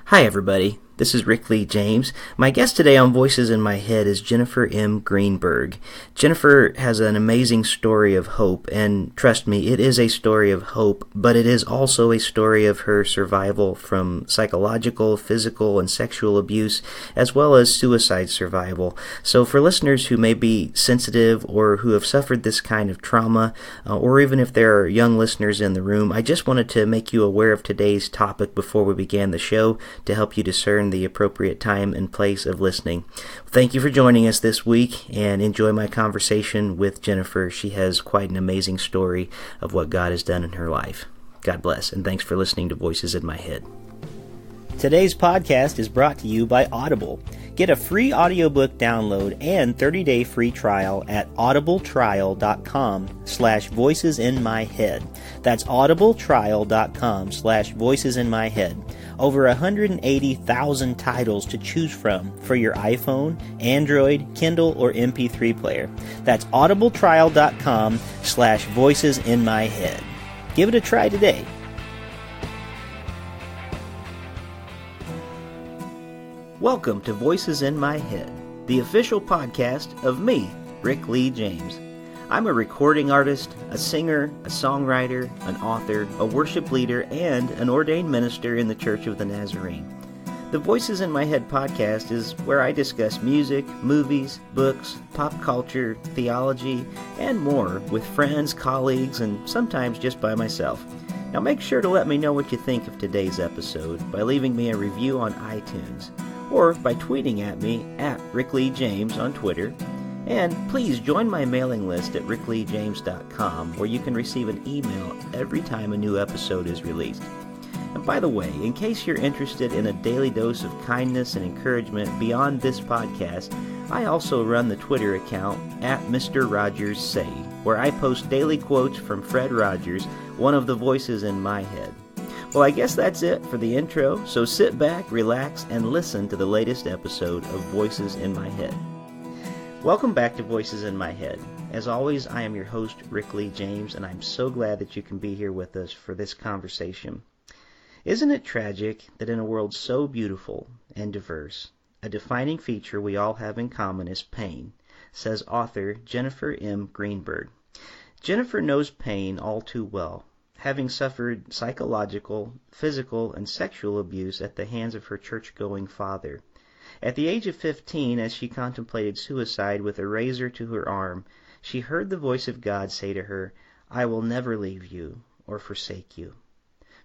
Hi, everybody. This is Rick Lee James. My guest today on Voices in My Head is Jennifer M. Greenberg. Jennifer has an amazing story of hope, and trust me, it is a story of hope, but it is also a story of her survival from psychological, physical, and sexual abuse, as well as suicide survival. So for listeners who may be sensitive or who have suffered this kind of trauma, or even if there are young listeners in the room, I just wanted to make you aware of today's topic before we began the show to help you discern the appropriate time and place of listening. Thank you for joining us this week, and enjoy my conversation with Jennifer. She has quite an amazing story of what God has done in her life. God bless, and thanks for listening to Voices in My Head. Today's podcast is brought to you by Audible. Get a free audiobook download and 30-day free trial at audibletrial.com/voicesinmyhead. That's audibletrial.com/voicesinmyhead. Over 180,000 titles to choose from for your iPhone, Android, Kindle, or MP3 player. That's audibletrial.com/voicesinmyhead. Give it a try today. Welcome to Voices in My Head, the official podcast of me, Rick Lee James. I'm a recording artist, a singer, a songwriter, an author, a worship leader, and an ordained minister in the Church of the Nazarene. The Voices in My Head podcast is where I discuss music, movies, books, pop culture, theology, and more with friends, colleagues, and sometimes just by myself. Now make sure to let me know what you think of today's episode by leaving me a review on iTunes, or by tweeting at me at Rick Lee James on Twitter. And please join my mailing list at rickleejames.com, where you can receive an email every time a new episode is released. And by the way, in case you're interested in a daily dose of kindness and encouragement beyond this podcast, I also run the Twitter account at Mr. Rogers Say, where I post daily quotes from Fred Rogers, one of the voices in my head. Well, I guess that's it for the intro, so sit back, relax, and listen to the latest episode of Voices in My Head. Welcome back to Voices in My Head. As always, I am your host, Rick Lee James, and I'm so glad that you can be here with us for this conversation. Isn't it tragic that in a world so beautiful and diverse, a defining feature we all have in common is pain, says author Jennifer M. Greenberg. Jennifer knows pain all too well, having suffered psychological, physical, and sexual abuse at the hands of her church-going father. At the age of 15, as she contemplated suicide with a razor to her arm, she heard the voice of God say to her, "I will never leave you or forsake you."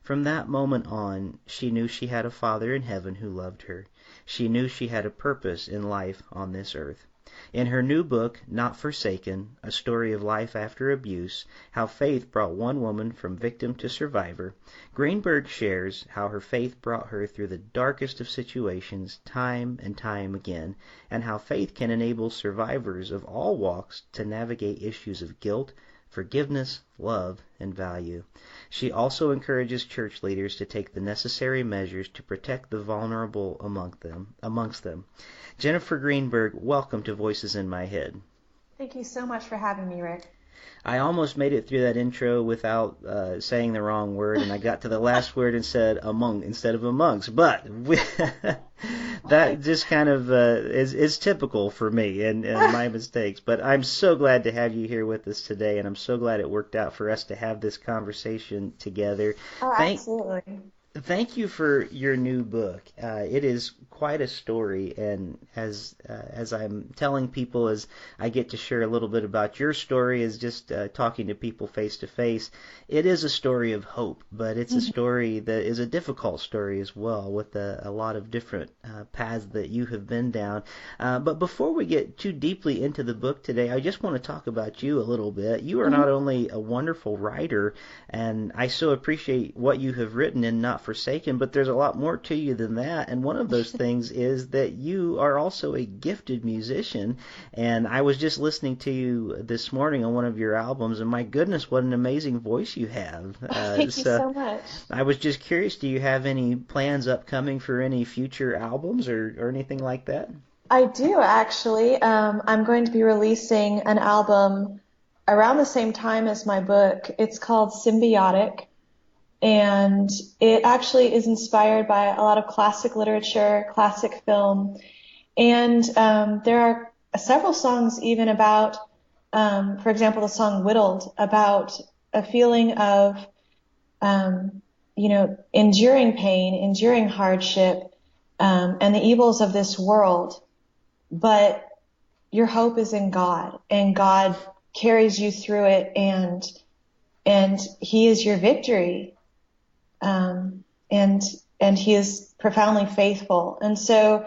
From that moment on, she knew she had a Father in heaven who loved her. She knew she had a purpose in life on this earth. In her new book, Not Forsaken, A Story of Life After Abuse, How Faith Brought One Woman from Victim to Survivor, Greenberg shares how her faith brought her through the darkest of situations time and time again, and how faith can enable survivors of all walks to navigate issues of guilt, forgiveness, love, and value. She also encourages church leaders to take the necessary measures to protect the vulnerable amongst them. Jennifer Greenberg, welcome to Voices in My Head. Thank you so much for having me, Rick. I almost made it through that intro without saying the wrong word, and I got to the last word and said among instead of amongst. But that just kind of is typical for me and my mistakes. But I'm so glad to have you here with us today, and I'm so glad it worked out for us to have this conversation together. Oh, absolutely. Thank you for your new book. It is quite a story, and as I'm telling people, as I get to share a little bit about your story, as just talking to people face to face, it is a story of hope, but it's a story that is a difficult story as well, with a lot of different paths that you have been down. But before we get too deeply into the book today, I just want to talk about you a little bit. You are not only a wonderful writer, and I so appreciate what you have written in Not Forsaken, but there's a lot more to you than that, and one of those things is that you are also a gifted musician, and I was just listening to you this morning on one of your albums, and my goodness, what an amazing voice you have. Thank you so much. I was just curious, do you have any plans upcoming for any future albums or anything like that? I do, actually. I'm going to be releasing an album around the same time as my book. It's called Symbiotic. And it actually is inspired by a lot of classic literature, classic film. And there are several songs even about, for example, the song Whittled, about a feeling of, enduring pain, enduring hardship, and the evils of this world. But your hope is in God, and God carries you through it, and He is your victory. And He is profoundly faithful. And so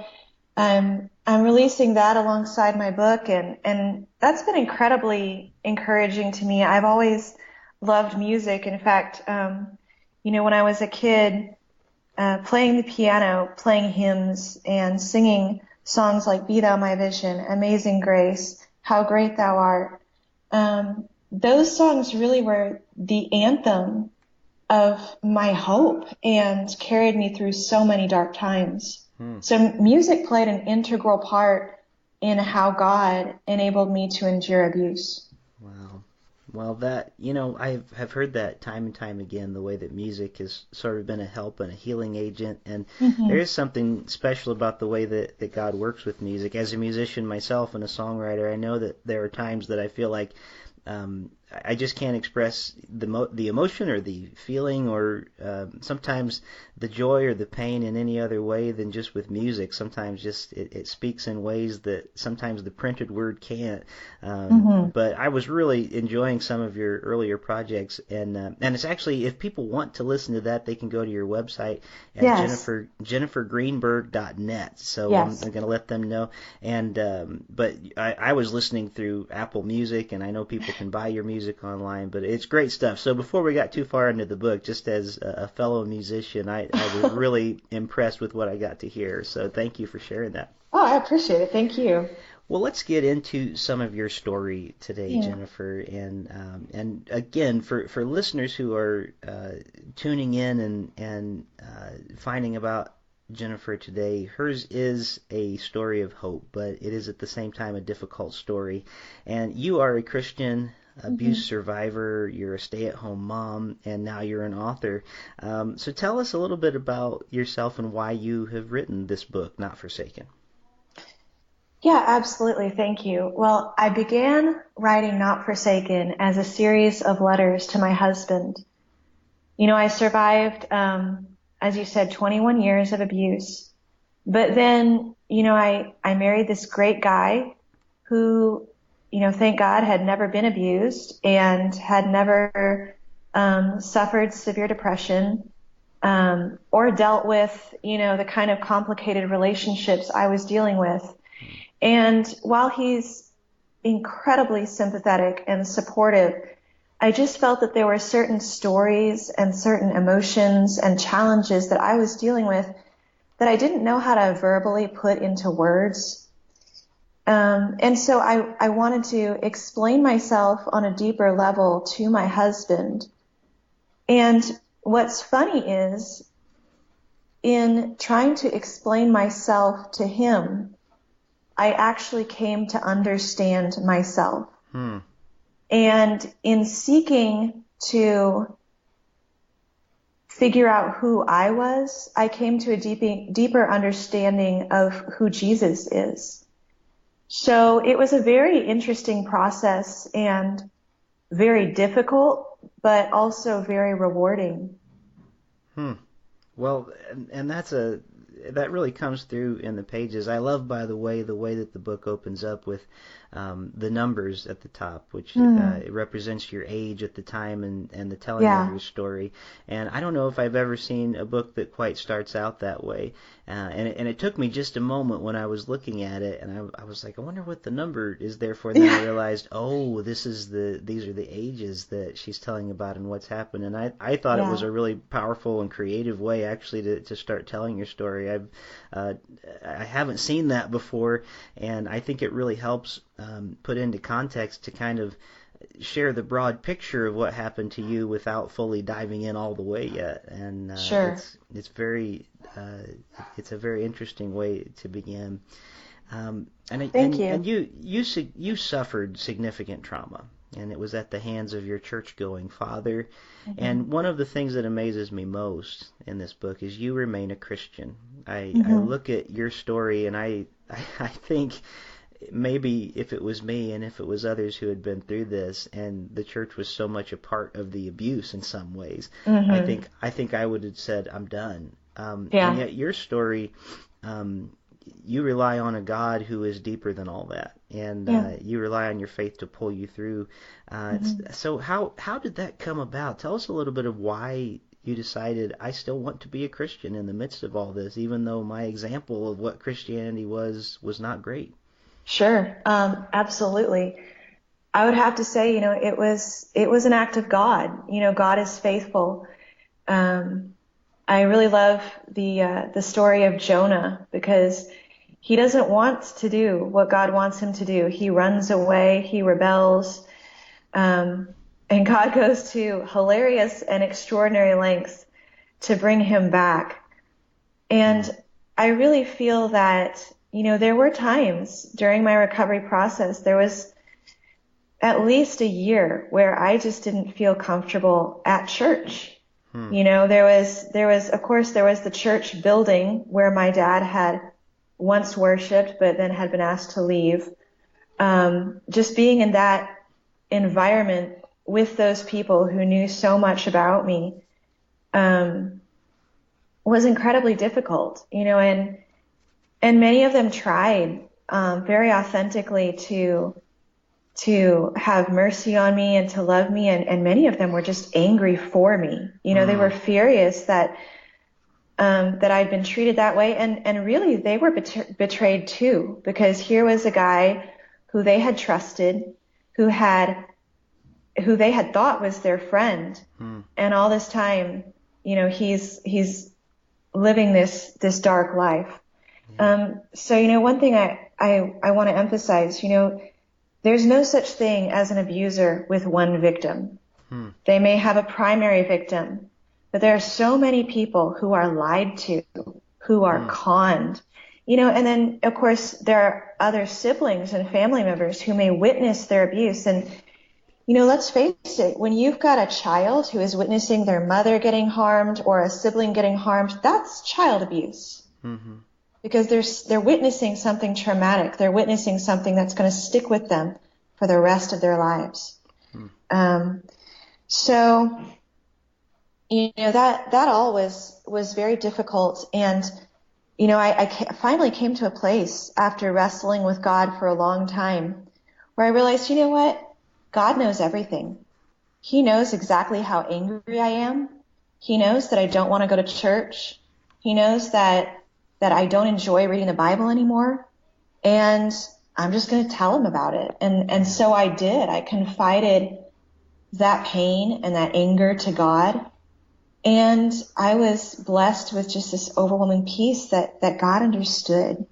I'm releasing that alongside my book, and that's been incredibly encouraging to me. I've always loved music. In fact, when I was a kid, playing the piano, playing hymns, and singing songs like Be Thou My Vision, Amazing Grace, How Great Thou Art, those songs really were the anthem of my hope and carried me through so many dark times. So music played an integral part in how God enabled me to endure abuse. Wow. Well, that, I've heard that time and time again, the way that music has sort of been a help and a healing agent. And there is something special about the way that God works with music. As a musician myself and a songwriter, I know that there are times that I feel like I just can't express the emotion or the feeling or sometimes the joy or the pain in any other way than just with music. Sometimes just it speaks in ways that sometimes the printed word can't. But I was really enjoying some of your earlier projects, and it's actually, if people want to listen to that, they can go to your website at jennifergreenberg.net. So I'm going to let them know. And but I was listening through Apple Music, and I know people can buy your music online, but it's great stuff. So before we got too far into the book, just as a fellow musician, I was really impressed with what I got to hear. So thank you for sharing that. Oh, I appreciate it. Thank you. Well, let's get into some of your story today, Jennifer. And again, for listeners who are tuning in and finding about Jennifer today, hers is a story of hope, but it is at the same time a difficult story. And you are a Christian abuse survivor, you're a stay-at-home mom, and now you're an author. So tell us a little bit about yourself and why you have written this book, Not Forsaken. Yeah, absolutely. Thank you. Well, I began writing Not Forsaken as a series of letters to my husband. I survived, as you said, 21 years of abuse. But then, I married this great guy who, thank God, had never been abused and had never suffered severe depression or dealt with, the kind of complicated relationships I was dealing with. And while he's incredibly sympathetic and supportive, I just felt that there were certain stories and certain emotions and challenges that I was dealing with that I didn't know how to verbally put into words. And so I wanted to explain myself on a deeper level to my husband. And what's funny is, in trying to explain myself to him, I actually came to understand myself. And in seeking to figure out who I was, I came to a deeper understanding of who Jesus is. So it was a very interesting process and very difficult, but also very rewarding. Well, and that really comes through in the pages. I love, by the way that the book opens up with the numbers at the top, which it represents your age at the time and the telling of your story. And I don't know if I've ever seen a book that quite starts out that way. And it took me just a moment when I was looking at it, and I was like, I wonder what the number is there for. And then I realized, these are the ages that she's telling about and what's happened. And I thought it was a really powerful and creative way actually to start telling your story. I haven't seen that before, and I think it really helps put into context to kind of share the broad picture of what happened to you without fully diving in all the way yet. And it's a very interesting way to begin. Thank you. And you suffered significant trauma. and it was at the hands of your church-going father. Mm-hmm. And one of the things that amazes me most in this book is you remain a Christian. I look at your story and I think maybe if it was me and if it was others who had been through this and the church was so much a part of the abuse in some ways, I think I would have said, I'm done. And yet your story, you rely on a God who is deeper than all that, and you rely on your faith to pull you through. So how did that come about? Tell us a little bit of why you decided, I still want to be a Christian in the midst of all this, even though my example of what Christianity was not great. Sure. Absolutely. I would have to say, it was an act of God. God is faithful. I really love the story of Jonah, because he doesn't want to do what God wants him to do. He runs away, he rebels, and God goes to hilarious and extraordinary lengths to bring him back. And I really feel that, there were times during my recovery process, there was at least a year where I just didn't feel comfortable at church. There was, of course, there was the church building where my dad had once worshiped, but then had been asked to leave. Just being in that environment with those people who knew so much about me, was incredibly difficult, and many of them tried, very authentically to have mercy on me and to love me, and many of them were just angry for me. They were furious that I'd been treated that way, and really they were betrayed too, because here was a guy who they had trusted, who they had thought was their friend, and all this time, he's living this dark life. So one thing I want to emphasize, there's no such thing as an abuser with one victim. They may have a primary victim, but there are so many people who are lied to, who are conned, and then of course there are other siblings and family members who may witness their abuse. And, let's face it, when you've got a child who is witnessing their mother getting harmed or a sibling getting harmed, that's child abuse. Because they're witnessing something traumatic. They're witnessing something that's going to stick with them for the rest of their lives. So, that all was very difficult. And, I finally came to a place after wrestling with God for a long time where I realized, what? God knows everything. He knows exactly how angry I am. He knows that I don't want to go to church. He knows that I don't enjoy reading the Bible anymore, and I'm just going to tell him about it. And so I did. I confided that pain and that anger to God, and I was blessed with just this overwhelming peace that God understood,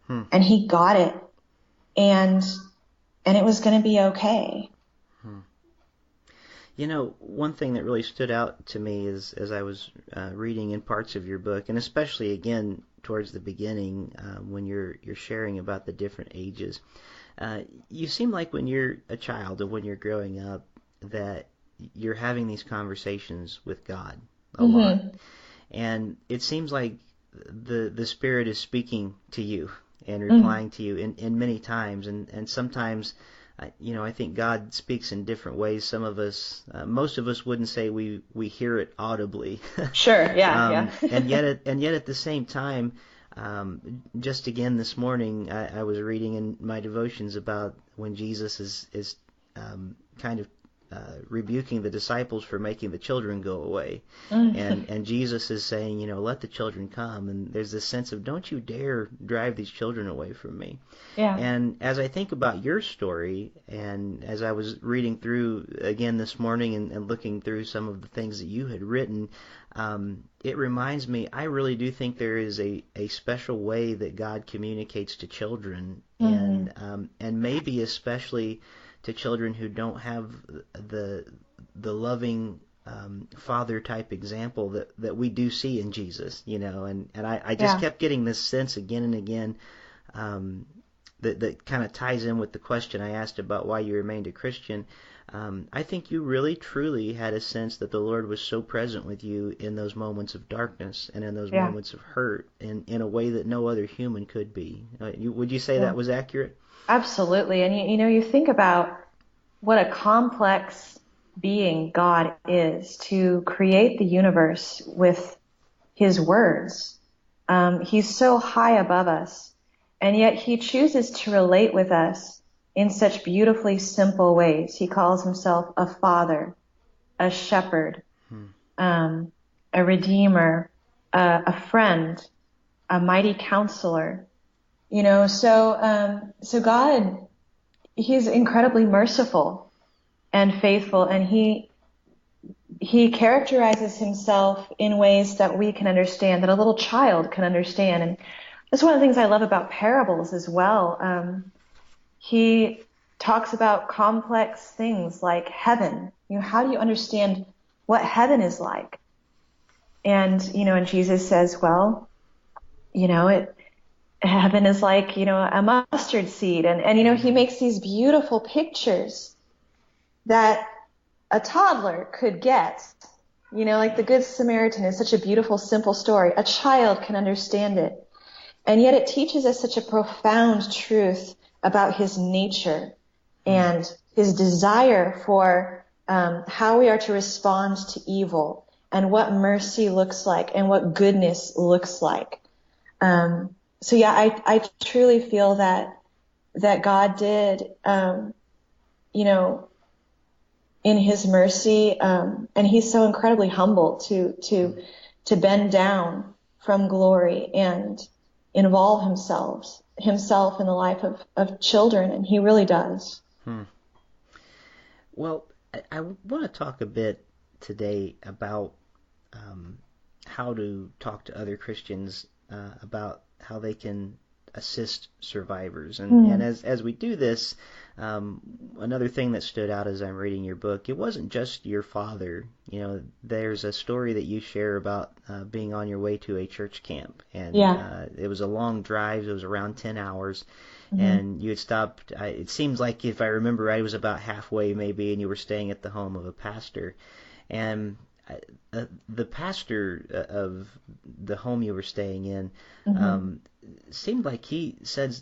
and he got it, and it was going to be okay. One thing that really stood out to me is as I was reading in parts of your book, and especially again towards the beginning when you're sharing about the different ages, you seem like when you're a child or when you're growing up that you're having these conversations with God a lot, and it seems like the Spirit is speaking to you and replying to you in many times, and sometimes. I think God speaks in different ways. Some of us, most of us wouldn't say we hear it audibly. Sure, yeah. and yet at the same time, just again this morning, I was reading in my devotions about when Jesus is kind of rebuking the disciples for making the children go away. And Jesus is saying, let the children come. And there's this sense of, don't you dare drive these children away from me. Yeah. And as I think about your story, and as I was reading through again this morning and looking through some of the things that you had written, it reminds me, I really do think there is a special way that God communicates to children, and maybe especially to children who don't have the loving father type example that we do see in Jesus, and I just kept getting this sense again and again that kind of ties in with the question I asked about why you remained a Christian. I think you really truly had a sense that the Lord was so present with you in those moments of darkness and in those Yeah. moments of hurt in a way that no other human could be. Would you say Yeah. that was accurate? Absolutely. And you know, you think about what a complex being God is to create the universe with his words. He's so high above us, and yet he chooses to relate with us in such beautifully simple ways. He calls himself a father, a shepherd, um, a redeemer, a friend, a mighty counselor. You know, so God, he's incredibly merciful and faithful, and he characterizes himself in ways that we can understand, that a little child can understand. And that's one of the things I love about parables as well. He talks about complex things like heaven. You know, how do you understand what heaven is like? And, you know, and Jesus says, well, you know, heaven is like, you know, a mustard seed. And, you know, he makes these beautiful pictures that a toddler could get. You know, like the Good Samaritan is such a beautiful, simple story. A child can understand it. And yet it teaches us such a profound truth about his nature and his desire for how we are to respond to evil and what mercy looks like and what goodness looks like. So yeah, I truly feel that God did, you know, in his mercy, and he's so incredibly humble to bend down from glory and involve himself in the life of children, and he really does. Well, I want to talk a bit today about how to talk to other Christians about how they can assist survivors. And as we do this, another thing that stood out as I'm reading your book, it wasn't just your father. You know, there's a story that you share about being on your way to a church camp, and it was a long drive. It was around 10 hours. And you had stopped, it seems like, if I remember right, it was about halfway maybe, and you were staying at the home of a pastor. And the pastor of the home you were staying in seemed like he said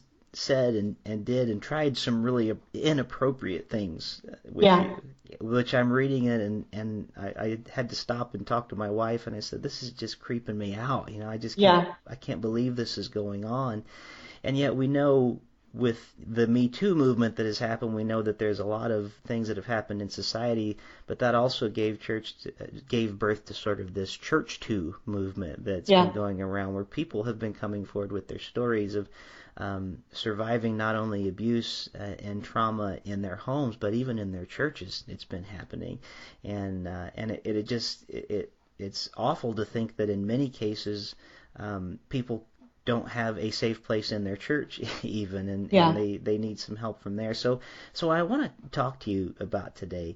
and did and tried some really inappropriate things with you, which I'm reading it, and I had to stop and talk to my wife, and I said, this is just creeping me out. You know, I can't believe this is going on. And yet we know with the Me Too movement that has happened, we know that there's a lot of things that have happened in society, but that also gave birth to sort of this Church Too movement that's been going around, where people have been coming forward with their stories of surviving not only abuse and trauma in their homes, but even in their churches. It's been happening, and it's awful to think that in many cases people don't have a safe place in their church even, and they need some help from there. So I want to talk to you about today,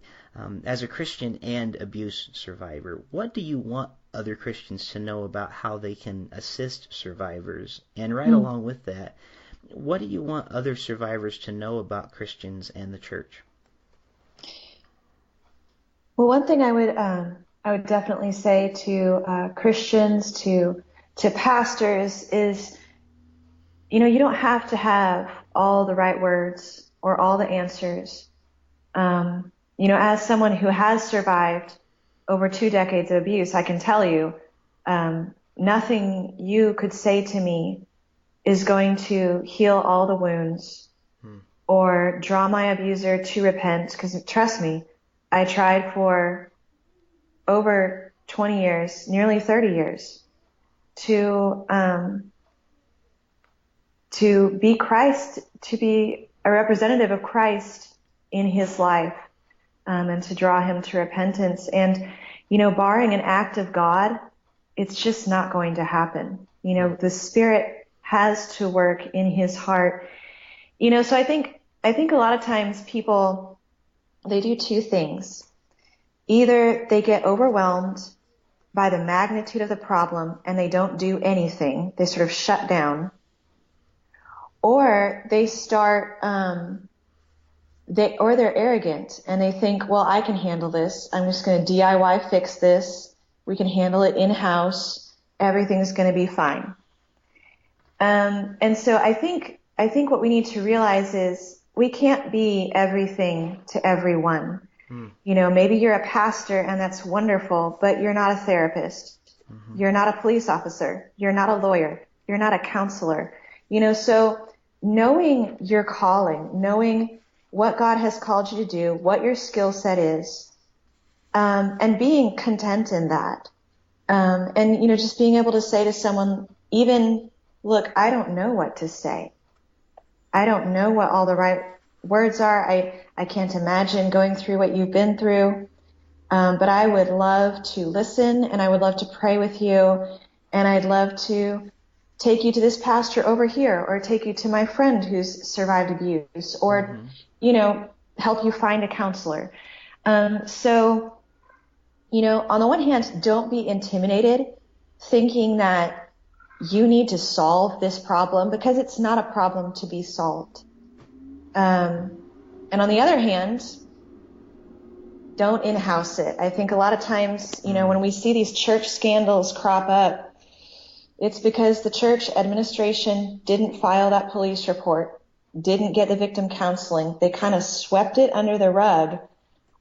as a Christian and abuse survivor, what do you want other Christians to know about how they can assist survivors? And right along with that, what do you want other survivors to know about Christians and the church? Well, one thing I would definitely say to Christians, to pastors is, you know, you don't have to have all the right words or all the answers. You know, as someone who has survived over 2 decades of abuse, I can tell you, nothing you could say to me is going to heal all the wounds or draw my abuser to repent. Because trust me, I tried for over 20 years, nearly 30 years, to be Christ, to be a representative of Christ in his life, and to draw him to repentance. And, you know, barring an act of God, it's just not going to happen. You know, the Spirit has to work in his heart. You know, so I think a lot of times people, they do 2 things. Either they get overwhelmed by the magnitude of the problem and they don't do anything. They sort of shut down. Or they start they're arrogant and they think, well, I can handle this. I'm just going to DIY fix this. We can handle it in-house. Everything's going to be fine. And so I think what we need to realize is we can't be everything to everyone. You know, maybe you're a pastor and that's wonderful, but you're not a therapist. You're not a police officer. You're not a lawyer. You're not a counselor. You know, so knowing your calling, knowing what God has called you to do, what your skill set is, and being content in that. And, you know, just being able to say to someone, even, look, I don't know what to say. I don't know what all the right words are. I can't imagine going through what you've been through. But I would love to listen, and I would love to pray with you, and I'd love to take you to this pastor over here, or take you to my friend who's survived abuse, or, you know, help you find a counselor. So, you know, on the one hand, don't be intimidated thinking that you need to solve this problem, because it's not a problem to be solved. And on the other hand, don't in-house it. I think a lot of times, you know, when we see these church scandals crop up, it's because the church administration didn't file that police report, didn't get the victim counseling. They kind of swept it under the rug,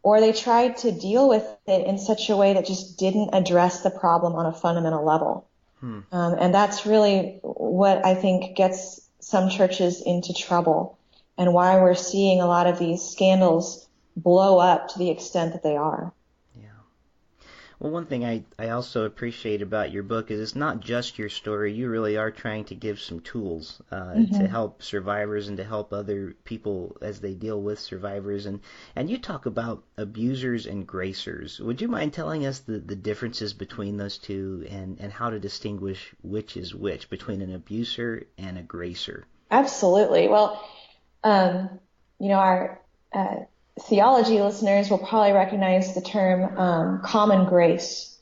or they tried to deal with it in such a way that just didn't address the problem on a fundamental level. And that's really what I think gets some churches into trouble, and why we're seeing a lot of these scandals blow up to the extent that they are. Yeah. Well, one thing I also appreciate about your book is it's not just your story. You really are trying to give some tools to help survivors and to help other people as they deal with survivors. And you talk about abusers and gracers. Would you mind telling us the differences between those two, and how to distinguish which is which between an abuser and a gracer? Absolutely. Well, you know, our theology listeners will probably recognize the term common grace.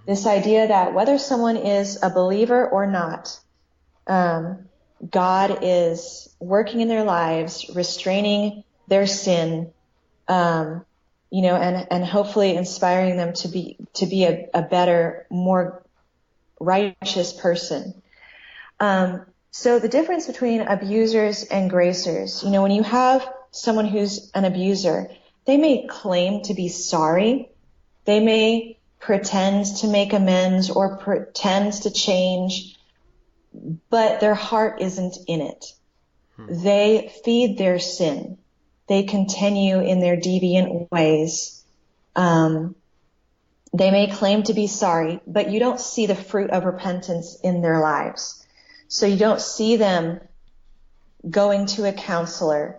This idea that whether someone is a believer or not, God is working in their lives, restraining their sin, you know, and hopefully inspiring them to be a better, more righteous person. So the difference between abusers and gracers, you know, when you have someone who's an abuser, they may claim to be sorry. They may pretend to make amends or pretend to change, but their heart isn't in it. They feed their sin. They continue in their deviant ways. They may claim to be sorry, but you don't see the fruit of repentance in their lives. So you don't see them going to a counselor,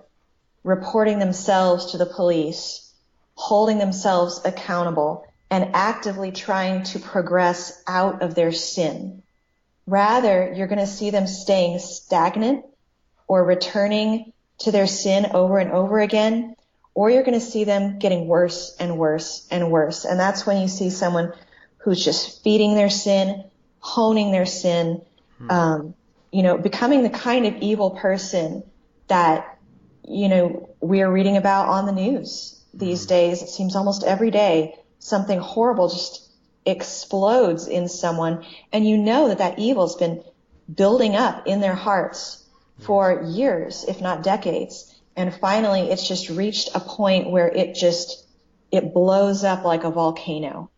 reporting themselves to the police, holding themselves accountable, and actively trying to progress out of their sin. Rather, you're going to see them staying stagnant or returning to their sin over and over again, or you're going to see them getting worse and worse and worse. And that's when you see someone who's just feeding their sin, honing their sin, you know, becoming the kind of evil person that, you know, we're reading about on the news these days. It seems almost every day something horrible just explodes in someone, and you know that evil's been building up in their hearts for years, if not decades. And finally, it's just reached a point where it blows up like a volcano.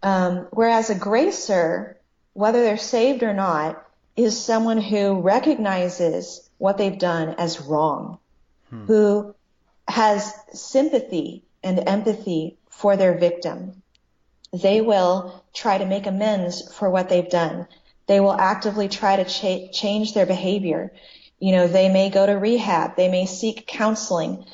Whereas a gracer, whether they're saved or not, is someone who recognizes what they've done as wrong, who has sympathy and empathy for their victim. They will try to make amends for what they've done. They will actively try to change their behavior. You know, they may go to rehab. They may seek counseling.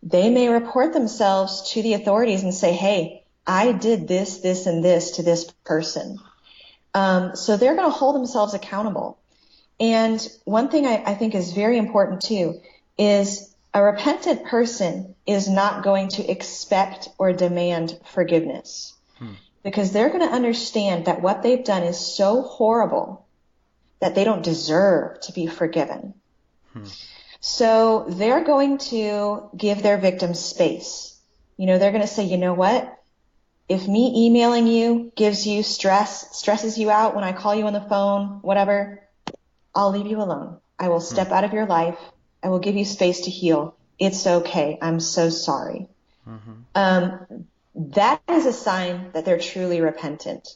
They may report themselves to the authorities and say, hey, I did this, this, and this to this person. So they're going to hold themselves accountable. And one thing I think is very important too is a repentant person is not going to expect or demand forgiveness, because they're going to understand that what they've done is so horrible that they don't deserve to be forgiven. So they're going to give their victims space. They're going to say, you know what? If me emailing you gives you stress, stresses you out when I call you on the phone, whatever, I'll leave you alone. I will step out of your life. I will give you space to heal. It's okay. I'm so sorry. That is a sign that they're truly repentant.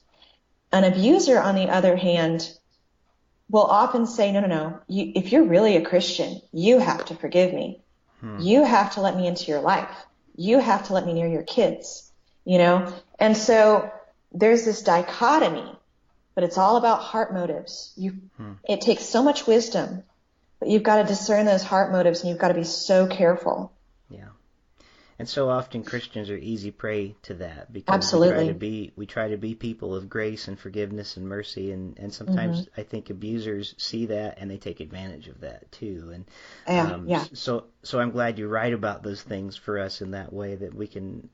An abuser, on the other hand, will often say, no. If you're really a Christian, you have to forgive me. You have to let me into your life. You have to let me near your kids, And so there's this dichotomy, but it's all about heart motives. It takes so much wisdom, but you've got to discern those heart motives, and you've got to be so careful. Yeah. And so often Christians are easy prey to that, because Absolutely. we try to be people of grace and forgiveness and mercy, and sometimes I think abusers see that and they take advantage of that too. And Yeah. so I'm glad you write about those things for us in that way, that we can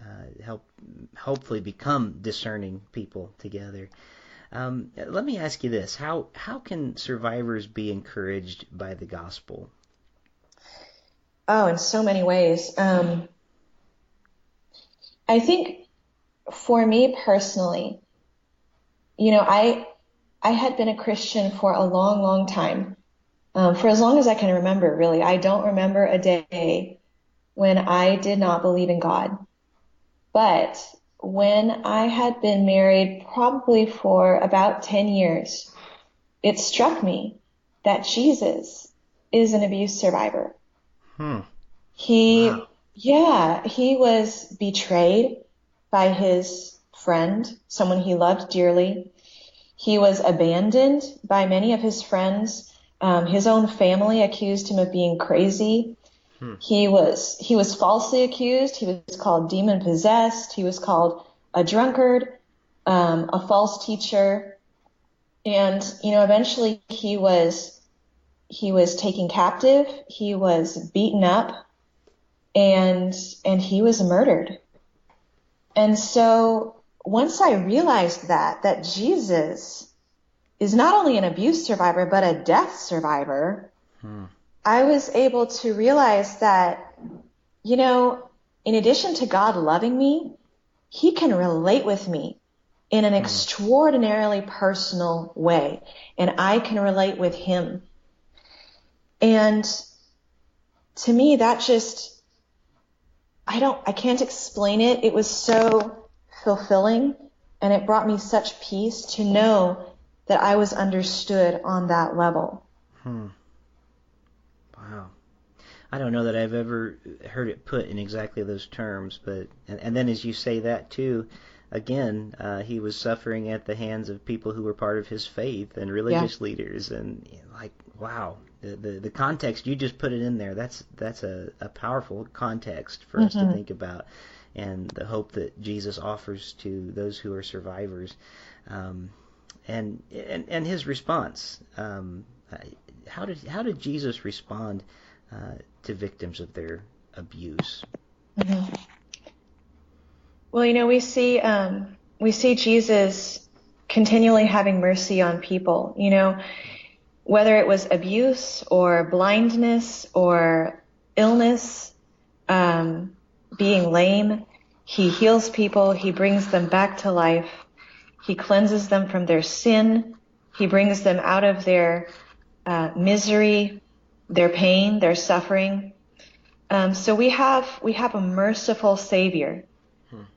hopefully become discerning people together. Let me ask you this: how can survivors be encouraged by the gospel? Oh, in so many ways. I think for me personally, I had been a Christian for a long, long time, for as long as I can remember, really. I don't remember a day when I did not believe in God. But when I had been married probably for about 10 years, it struck me that Jesus is an abuse survivor. He Wow. He was betrayed by his friend, someone he loved dearly. He was abandoned by many of his friends. His own family accused him of being crazy. He was falsely accused. He was called demon possessed. He was called a drunkard, a false teacher. And, eventually he was taken captive. He was beaten up, and he was murdered. And so once I realized that Jesus is not only an abuse survivor, but a death survivor, I was able to realize that, in addition to God loving me, he can relate with me in an extraordinarily personal way, and I can relate with him. And to me, that just, I can't explain it. It was so fulfilling, and it brought me such peace to know that I was understood on that level. Wow. I don't know that I've ever heard it put in exactly those terms, but and then as you say that too, again, he was suffering at the hands of people who were part of his faith and religious leaders, and wow, the context you just put it in there. That's a powerful context for us to think about, and the hope that Jesus offers to those who are survivors, and his response. How did Jesus respond to victims of their abuse? Well, we see Jesus continually having mercy on people. Whether it was abuse or blindness or illness, being lame, he heals people. He brings them back to life. He cleanses them from their sin. He brings them out of their misery, their pain, their suffering. So we have a merciful Savior.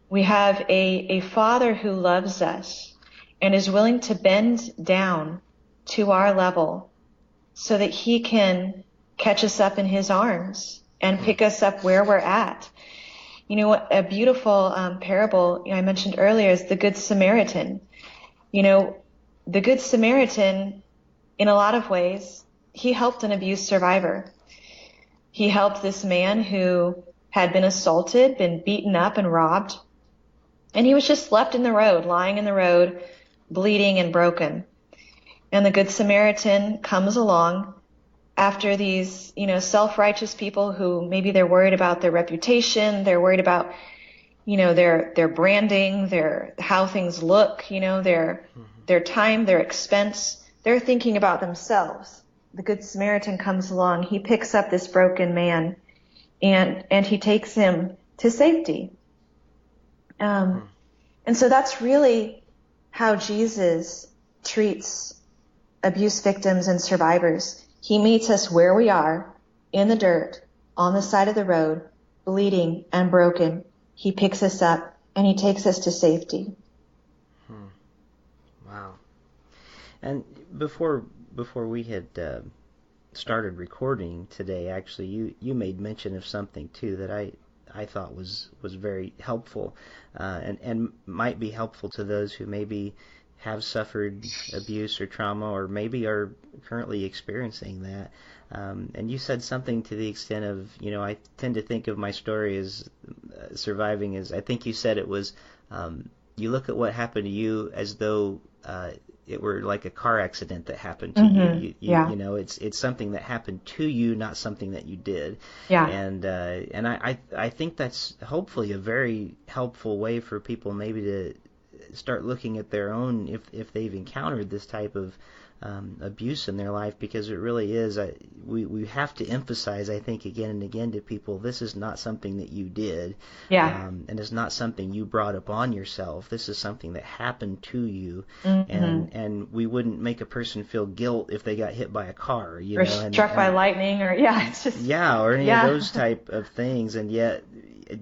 We have a Father who loves us and is willing to bend down to our level so that he can catch us up in his arms and pick us up where we're at. A beautiful parable I mentioned earlier is the Good Samaritan. The Good Samaritan, in a lot of ways, he helped an abuse survivor. He helped this man who had been assaulted, been beaten up and robbed, and he was just left in the road, lying in the road, bleeding and broken. And the Good Samaritan comes along after these, self-righteous people who maybe they're worried about their reputation, they're worried about, their branding, how things look, their time, their expense. They're thinking about themselves. the Good Samaritan comes along, he picks up this broken man and he takes him to safety. And so that's really how Jesus treats abuse victims and survivors. He meets us where we are, in the dirt, on the side of the road, bleeding and broken. He picks us up and he takes us to safety. Wow. And before we had started recording today, actually, you made mention of something too that I thought was very helpful, and might be helpful to those who maybe have suffered abuse or trauma, or maybe are currently experiencing that. And you said something to the extent of, I tend to think of my story as surviving as, I think you said it was, you look at what happened to you as though it were like a car accident that happened to you. It's something that happened to you, not something that you did. Yeah. And I think that's hopefully a very helpful way for people maybe to start looking at their own, if they've encountered this type of abuse in their life, because it really is. We have to emphasize, I think, again and again to people, this is not something that you did, and it's not something you brought upon yourself. This is something that happened to you, and we wouldn't make a person feel guilt if they got hit by a car, or struck by lightning, or it's just or any of those type of things, and yet.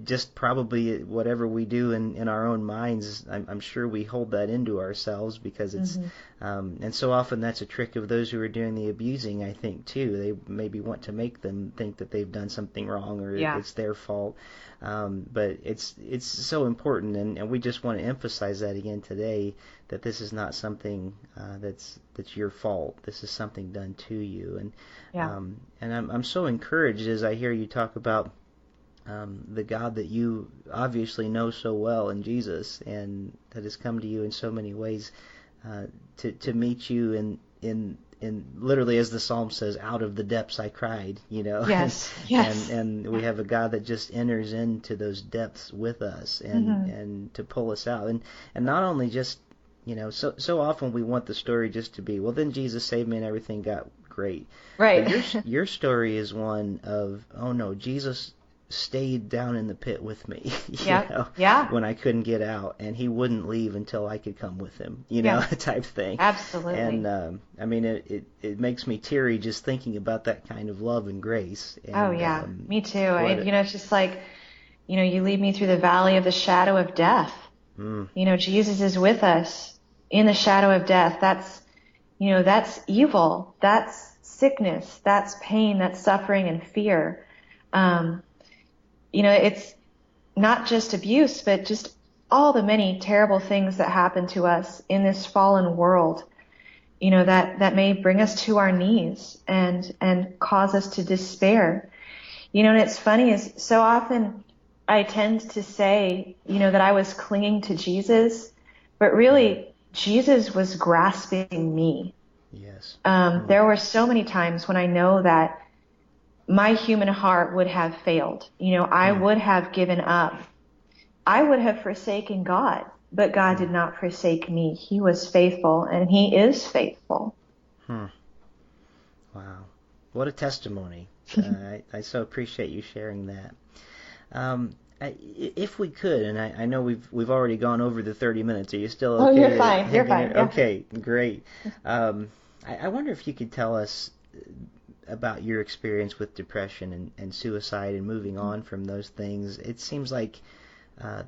Just probably whatever we do in our own minds, I'm sure we hold that into ourselves, because it's and so often that's a trick of those who are doing the abusing, I think, too. They maybe want to make them think that they've done something wrong, or it's their fault. But it's so important, and we just want to emphasize that again today, that this is not something that's your fault. This is something done to you, and I'm so encouraged as I hear you talk about the God that you obviously know so well in Jesus, and that has come to you in so many ways to meet you in literally, as the psalm says, out of the depths I cried, Yes. And we have a God that just enters into those depths with us and to pull us out, and not only just so often we want the story just to be, well, then Jesus saved me and everything got great, right? But your story is one of, oh no, Jesus stayed down in the pit with me, when I couldn't get out, and he wouldn't leave until I could come with him, type thing. Absolutely. And I mean, it makes me teary just thinking about that kind of love and grace. And, me too. It's just like, you lead me through the valley of the shadow of death. Jesus is with us in the shadow of death. That's evil. That's sickness. That's pain. That's suffering and fear. It's not just abuse, but just all the many terrible things that happen to us in this fallen world, that may bring us to our knees and cause us to despair. And it's funny is so often I tend to say, that I was clinging to Jesus, but really Jesus was grasping me. Yes. There were so many times when I know that my human heart would have failed. I would have given up. I would have forsaken God, but God did not forsake me. He was faithful, and he is faithful. Wow. What a testimony. I so appreciate you sharing that. If we could, and I know we've already gone over the 30 minutes. Are you still okay? Oh, you're fine. You're fine. Yeah. Okay, great. I wonder if you could tell us about your experience with depression and suicide and moving on from those things. It seems like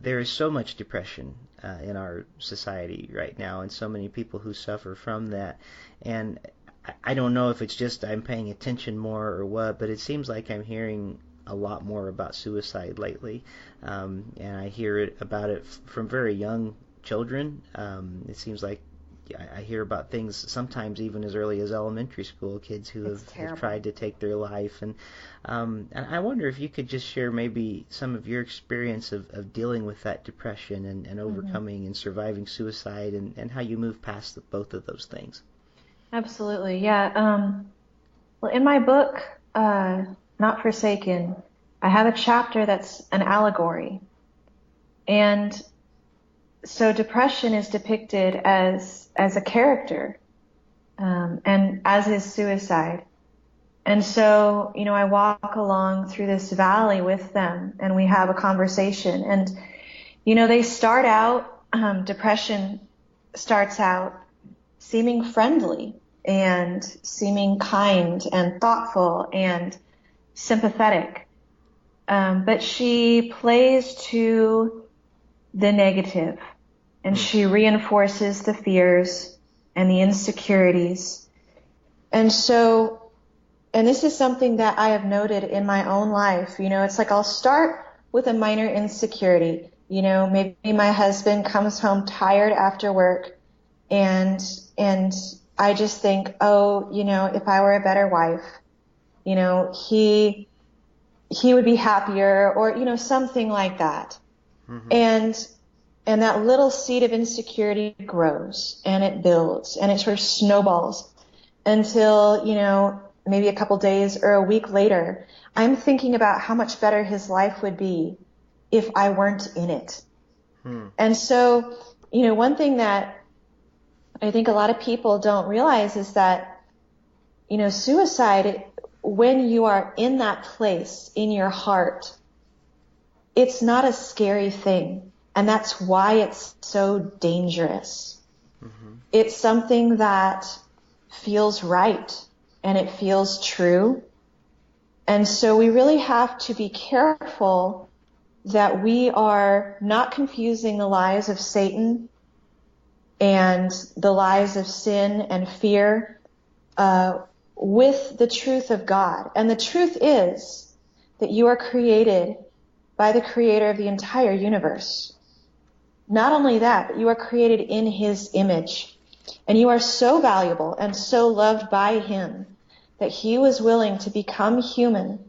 there is so much depression in our society right now, and so many people who suffer from that. And I don't know if it's just I'm paying attention more or what, but it seems like I'm hearing a lot more about suicide lately, and I hear about it from very young children. It seems like I hear about things sometimes even as early as elementary school, kids who have tried to take their life. And I wonder if you could just share maybe some of your experience of dealing with that depression and overcoming and surviving suicide, and how you move past both of those things. Absolutely, yeah. Well, in my book, Not Forsaken, I have a chapter that's an allegory. And so depression is depicted as a character, and as is suicide. And so, I walk along through this valley with them and we have a conversation. And, they start out, depression starts out seeming friendly and seeming kind and thoughtful and sympathetic. But she plays to the negative and she reinforces the fears and the insecurities. And so, and this is something that I have noted in my own life, it's like I'll start with a minor insecurity. Maybe my husband comes home tired after work and I just think, oh, if I were a better wife, he would be happier or, something like that. Mm-hmm. And that little seed of insecurity grows and it builds and it sort of snowballs until, maybe a couple days or a week later, I'm thinking about how much better his life would be if I weren't in it. And so, one thing that I think a lot of people don't realize is that, suicide, when you are in that place in your heart, it's not a scary thing. And that's why it's so dangerous. Mm-hmm. It's something that feels right and it feels true. And so we really have to be careful that we are not confusing the lies of Satan and the lies of sin and fear with the truth of God. And the truth is that you are created by the creator of the entire universe. Not only that, but you are created in his image. And you are so valuable and so loved by him that he was willing to become human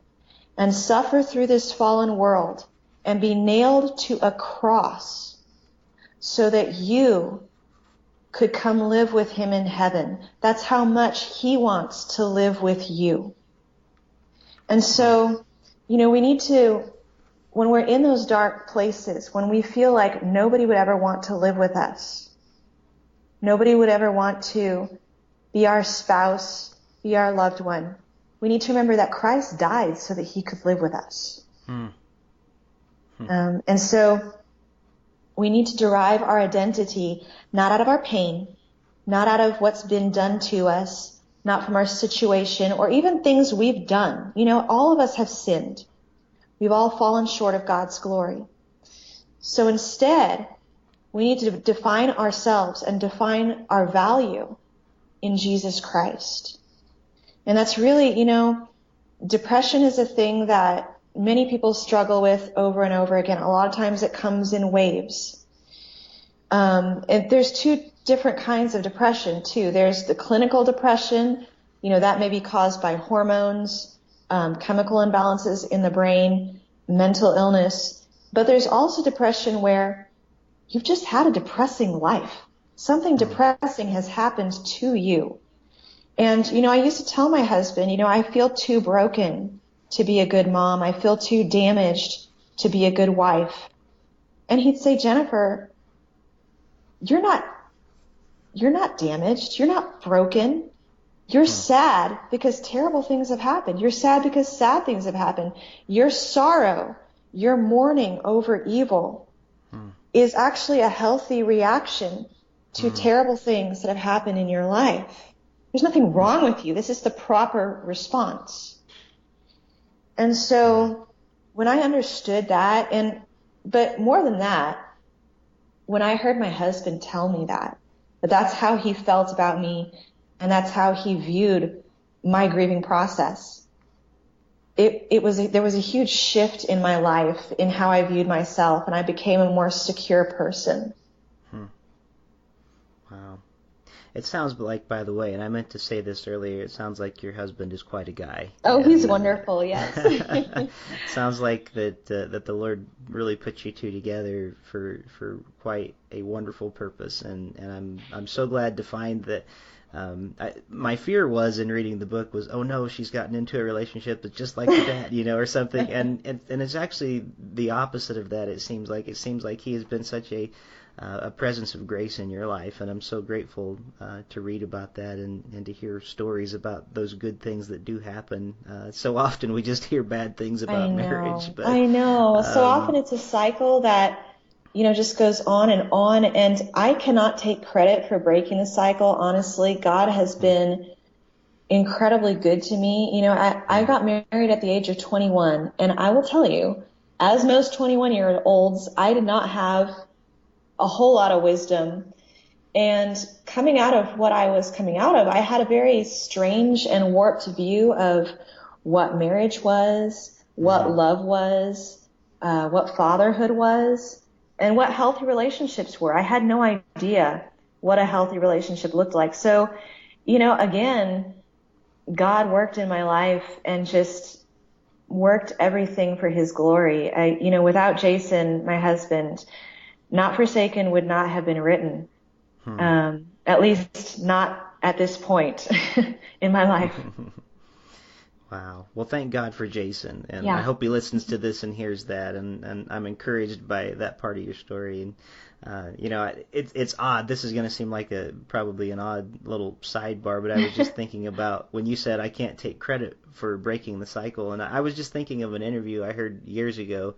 and suffer through this fallen world and be nailed to a cross so that you could come live with him in heaven. That's how much he wants to live with you. And so, we need to, when we're in those dark places, when we feel like nobody would ever want to live with us, nobody would ever want to be our spouse, be our loved one, we need to remember that Christ died so that he could live with us. And so we need to derive our identity not out of our pain, not out of what's been done to us, not from our situation or even things we've done. All of us have sinned. We've all fallen short of God's glory. So instead, we need to define ourselves and define our value in Jesus Christ. And that's really, depression is a thing that many people struggle with over and over again. A lot of times it comes in waves. And there's two different kinds of depression too. There's the clinical depression, that may be caused by hormones, chemical imbalances in the brain, mental illness. But there's also depression where you've just had a depressing life. Something depressing has happened to you. And, I used to tell my husband, I feel too broken to be a good mom. I feel too damaged to be a good wife. And he'd say, Jennifer, you're not damaged. You're not broken. You're sad because terrible things have happened. You're sad because sad things have happened. Your sorrow, your mourning over evil is actually a healthy reaction to terrible things that have happened in your life. There's nothing wrong with you. This is the proper response. And so when I understood that, but more than that, when I heard my husband tell me that that's how he felt about me and that's how he viewed my grieving process, there was a huge shift in my life in how I viewed myself, and I became a more secure person. Wow. It sounds like, by the way, and I meant to say this earlier, it sounds like your husband is quite a guy. Oh, he's wonderful, yes. Sounds like that the Lord really put you two together for quite a wonderful purpose, and I'm so glad to find that. My fear was in reading the book was, oh no, she's gotten into a relationship that's just like that, or something, and it's actually the opposite of that. It seems like he has been such a a presence of grace in your life, and I'm so grateful to read about that and to hear stories about those good things that do happen. So often we just hear bad things I about marriage, know. but I know. So often um, it's a cycle that, just goes on and on. And I cannot take credit for breaking the cycle. Honestly, God has been incredibly good to me. I mm, got married at the age of 21, and I will tell you, as most 21-year-olds, I did not have a whole lot of wisdom. And coming out of what I was coming out of, I had a very strange and warped view of what marriage was, what mhm. love was, what fatherhood was, and what healthy relationships were. I had no idea what a healthy relationship looked like. So, again, God worked in my life and just worked everything for his glory. Without Jason, my husband, Not Forsaken would not have been written. Hmm. At least not at this point in my life. Wow. Well, thank God for Jason, and I Yeah. hope he listens to this and hears that, and I'm encouraged by that part of your story. And it's odd. This is going to seem like probably an odd little sidebar, but I was just thinking about when you said I can't take credit for breaking the cycle, and I was just thinking of an interview I heard years ago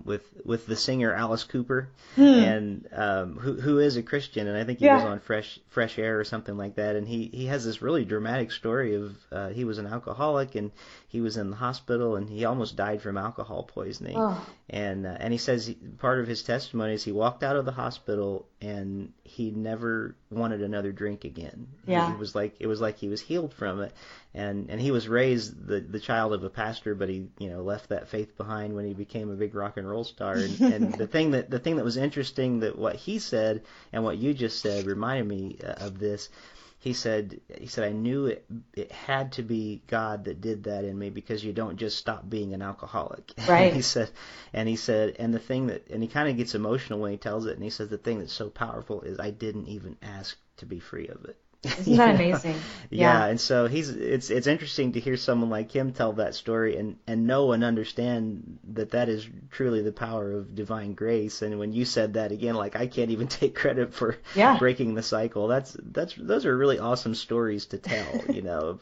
with the singer Alice Cooper, Hmm. and who is a Christian, and I think he was Yeah. on Fresh Air or something like that, and he has this really dramatic story of he was an alcoholic and he was in the hospital and he almost died from alcohol poisoning, Oh, and he says part of his testimony is he walked out of the hospital and he never wanted another drink again. He yeah. was like it was like he was healed from it, and he was raised the child of a pastor, but he left that faith behind when he became a big rock and roll star. And the thing that was interesting, that what he said and what you just said reminded me of this. He said I knew it had to be God that did that in me, because you don't just stop being an alcoholic. And he Right. said and the thing that, and he kind of gets emotional when he tells it, and he says the thing that's so powerful is I didn't even ask to be free of it. Isn't you that know amazing? yeah, Yeah. and so it's interesting to hear someone like him tell that story and know and understand that is truly the power of divine grace. And when you said that again, like, I can't even take credit for Yeah. breaking the cycle. Those are really awesome stories to tell,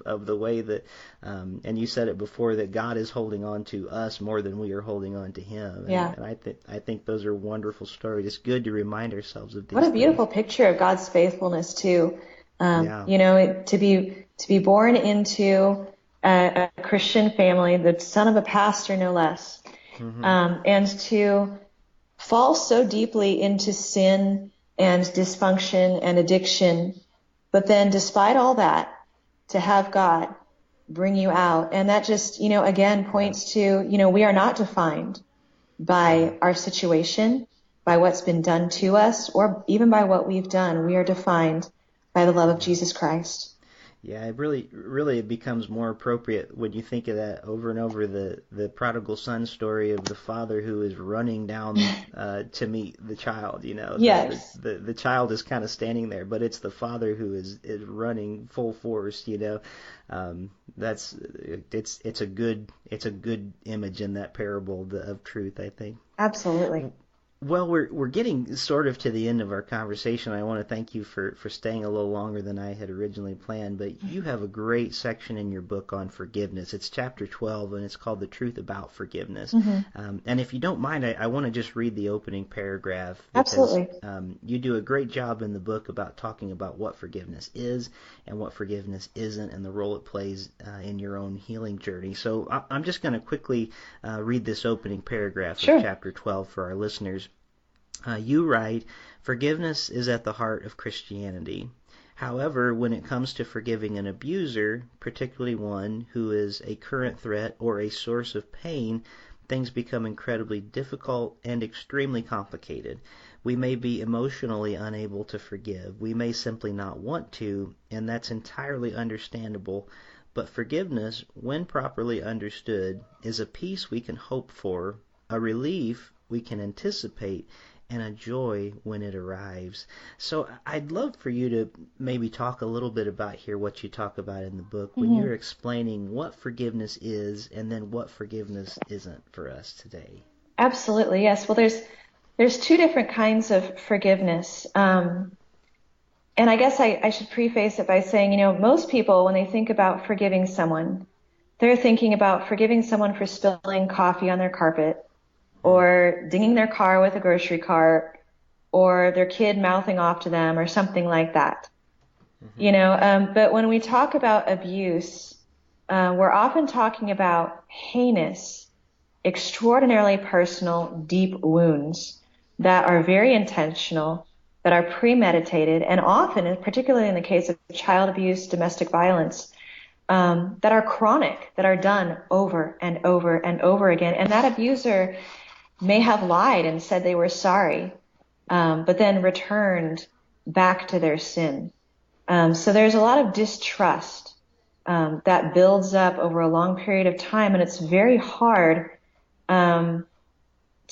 of the way that and you said it before, that God is holding on to us more than we are holding on to him. Yeah. And I think those are wonderful stories. It's good to remind ourselves of What these a things. beautiful picture of God's faithfulness too. Yeah. To be born into a Christian family, the son of a pastor, no less, Mhm. and to fall so deeply into sin and dysfunction and addiction, but then despite all that, to have God bring you out. And that just, again Yeah. points to, we are not defined Yeah. by our situation, by what's been done to us, or even by what we've done. We are defined by the love of Yeah. Jesus Christ. Yeah, it really it becomes more appropriate when you think of that over and over, the prodigal son story of the father who is running down to meet the child. Yes, The child is kind of standing there, but it's the father who is running full force. That's it's a good image in that parable of truth, I think. absolutely. Well, we're getting sort of to the end of our conversation. I want to thank you for staying a little longer than I had originally planned, but you have a great section in your book on forgiveness. It's chapter 12, and it's called The Truth About Forgiveness. Hmm. And if you don't mind, I want to just read the opening paragraph, because Absolutely. you do a great job in the book about talking about what forgiveness is and what forgiveness isn't, and the role it plays in your own healing journey. So I'm just going to quickly read this opening paragraph of Sure. chapter 12 for our listeners. You write, forgiveness is at the heart of Christianity. However, when it comes to forgiving an abuser, particularly one who is a current threat or a source of pain, things become incredibly difficult and extremely complicated. We may be emotionally unable to forgive. We may simply not want to, and that's entirely understandable. But forgiveness, when properly understood, is a peace we can hope for, a relief we can anticipate, and a joy when it arrives. So I'd love for you to maybe talk a little bit about here what you talk about in the book when Hmm. you're explaining what forgiveness is and then what forgiveness isn't for us today. Absolutely. Yes. Well, there's there's two different kinds of forgiveness. And I guess I should preface it by saying, most people, when they think about forgiving someone, they're thinking about forgiving someone for spilling coffee on their carpet, or dinging their car with a grocery cart, or their kid mouthing off to them, or something like that. But when we talk about abuse, we're often talking about heinous, extraordinarily personal, deep wounds that are very intentional, that are premeditated, and often, and particularly in the case of child abuse, domestic violence, that are chronic, that are done over and over and over again. And that abuser may have lied and said they were sorry, but then returned back to their sin. So there's a lot of distrust that builds up over a long period of time, and it's very hard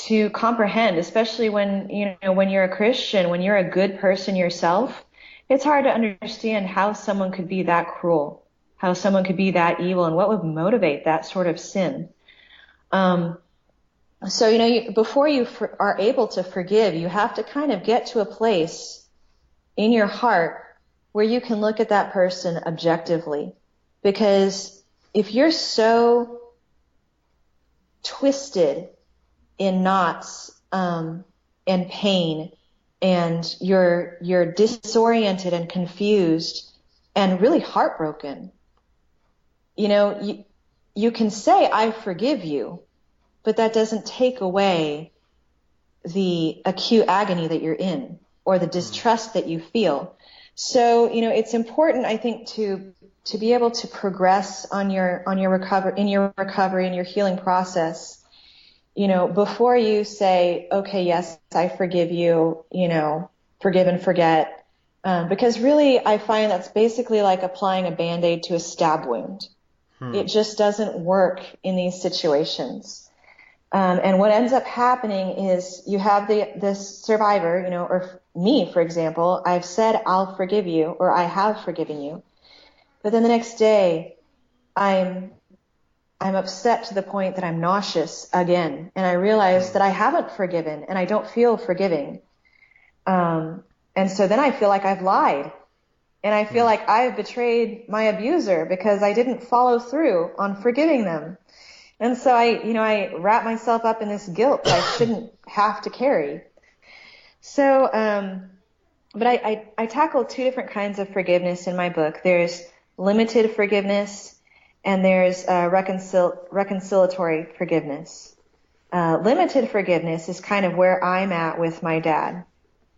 to comprehend, especially when you're a Christian, when you're a good person yourself. It's hard to understand how someone could be that cruel, how someone could be that evil, and what would motivate that sort of sin. So before you are able to forgive, you have to kind of get to a place in your heart where you can look at that person objectively. Because if you're so twisted in knots and pain, and you're disoriented and confused and really heartbroken, you can say, I forgive you, but that doesn't take away the acute agony that you're in or the distrust that you feel. So, it's important, I think, to be able to progress on your recovery, in your healing process, before you say, okay, yes, I forgive you, forgive and forget. Because really, I find that's basically like applying a Band-Aid to a stab wound. It just doesn't work in these situations. And what ends up happening is you have the survivor, or me, for example, I've said, I'll forgive you, or I have forgiven you. But then the next day, I'm upset to the point that I'm nauseous again. And I realize that I haven't forgiven and I don't feel forgiving. And so then I feel like I've lied. And I feel like I've betrayed my abuser because I didn't follow through on forgiving them. And so I wrap myself up in this guilt that I shouldn't have to carry. So, but I tackle two different kinds of forgiveness in my book. There's limited forgiveness and there's reconciliatory forgiveness. Limited forgiveness is kind of where I'm at with my dad.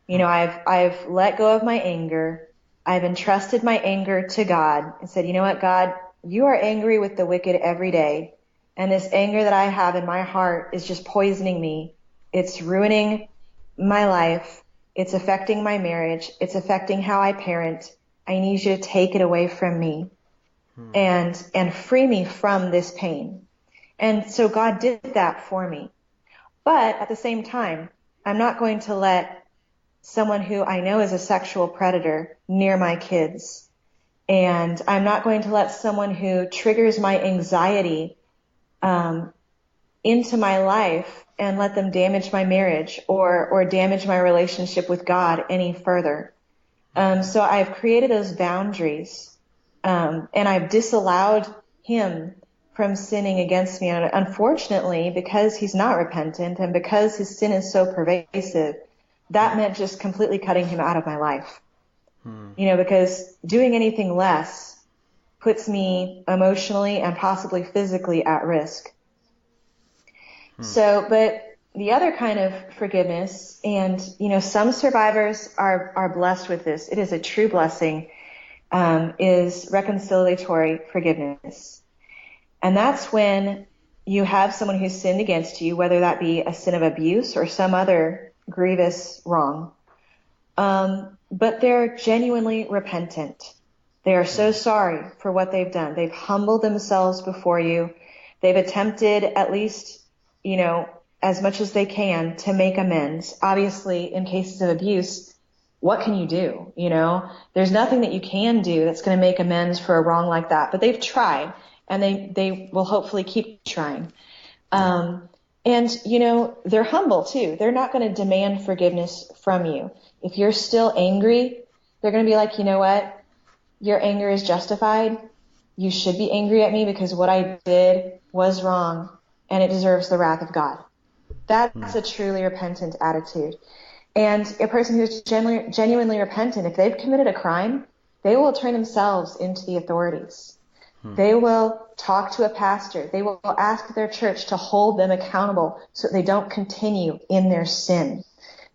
I've let go of my anger. I've entrusted my anger to God and said, you know what, God, you are angry with the wicked every day. And this anger that I have in my heart is just poisoning me. It's ruining my life. It's affecting my marriage. It's affecting how I parent. I need you to take it away from me and free me from this pain. And so God did that for me. But at the same time, I'm not going to let someone who I know is a sexual predator near my kids. And I'm not going to let someone who triggers my anxiety into my life and let them damage my marriage or damage my relationship with God any further. So I've created those boundaries, and I've disallowed him from sinning against me. And unfortunately, because he's not repentant and because his sin is so pervasive, that meant just completely cutting him out of my life. Because doing anything less puts me emotionally and possibly physically at risk. So, but the other kind of forgiveness, and, some survivors are blessed with this. It is a true blessing, is reconciliatory forgiveness. And that's when you have someone who's sinned against you, whether that be a sin of abuse or some other grievous wrong. But they're genuinely repentant. They are so sorry for what they've done. They've humbled themselves before you. They've attempted at least, as much as they can to make amends. Obviously, in cases of abuse, what can you do? There's nothing that you can do that's going to make amends for a wrong like that. But they've tried, and they will hopefully keep trying. And, they're humble too. They're not going to demand forgiveness from you. If you're still angry, they're going to be like, you know what? Your anger is justified. You should be angry at me because what I did was wrong and it deserves the wrath of God. That's a truly repentant attitude. And a person who's genuinely repentant, if they've committed a crime, they will turn themselves into the authorities. They will talk to a pastor. They will ask their church to hold them accountable so they don't continue in their sin.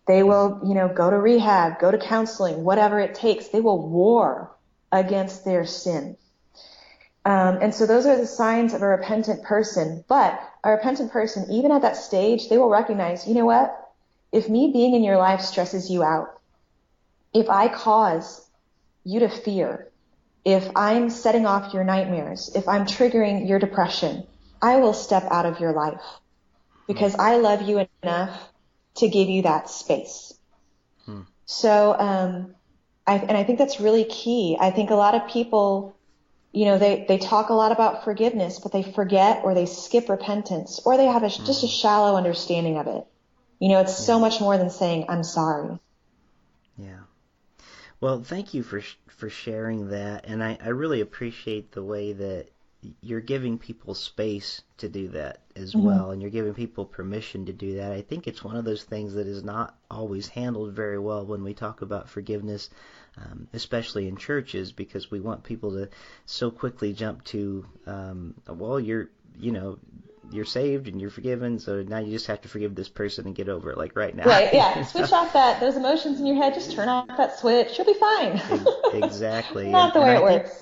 They will, go to rehab, go to counseling, whatever it takes. They will war against their sin. And so those are the signs of a repentant person. But a repentant person, even at that stage, they will recognize, you know what? If me being in your life stresses you out, if I cause you to fear, if I'm setting off your nightmares, if I'm triggering your depression, I will step out of your life because I love you enough to give you that space. So, I think that's really key. I think a lot of people, they talk a lot about forgiveness, but they forget or they skip repentance or they have just a shallow understanding of it. It's so much more than saying, I'm sorry. Yeah. Well, thank you for sharing that, and I really appreciate the way that you're giving people space to do that as well, and you're giving people permission to do that. I think it's one of those things that is not always handled very well when we talk about forgiveness, especially in churches, because we want people to so quickly jump to, well, you're saved and you're forgiven, so now you just have to forgive this person and get over it, like right now. Right, yeah. Switch off those emotions in your head. Just turn off that switch. You'll be fine. Exactly. Not the way it works.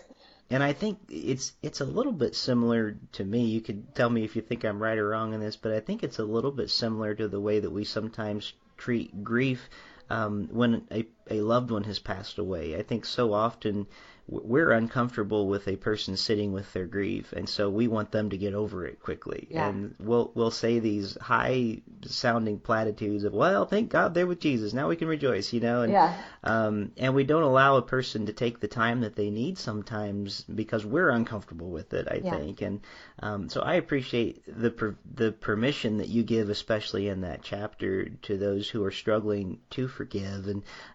And I think it's a little bit similar to me. You could tell me if you think I'm right or wrong in this, but I think it's a little bit similar to the way that we sometimes treat grief when a loved one has passed away. I think so often we're uncomfortable with a person sitting with their grief, and so we want them to get over it quickly. Yeah. And we'll say these high-sounding platitudes of, well, thank God they're with Jesus, now we can rejoice, and we don't allow a person to take the time that they need sometimes because we're uncomfortable with it, I think. And so I appreciate the permission that you give, especially in that chapter, to those who are struggling to forgive,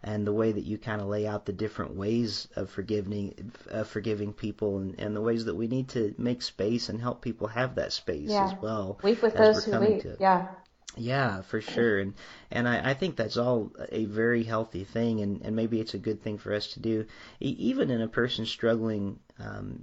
and the way that you kind of lay out the different ways of forgiving people, and the ways that we need to make space and help people have that space as well. Weep with those who weep. Yeah, for sure. And I think that's all a very healthy thing, and maybe it's a good thing for us to do. Even in a person struggling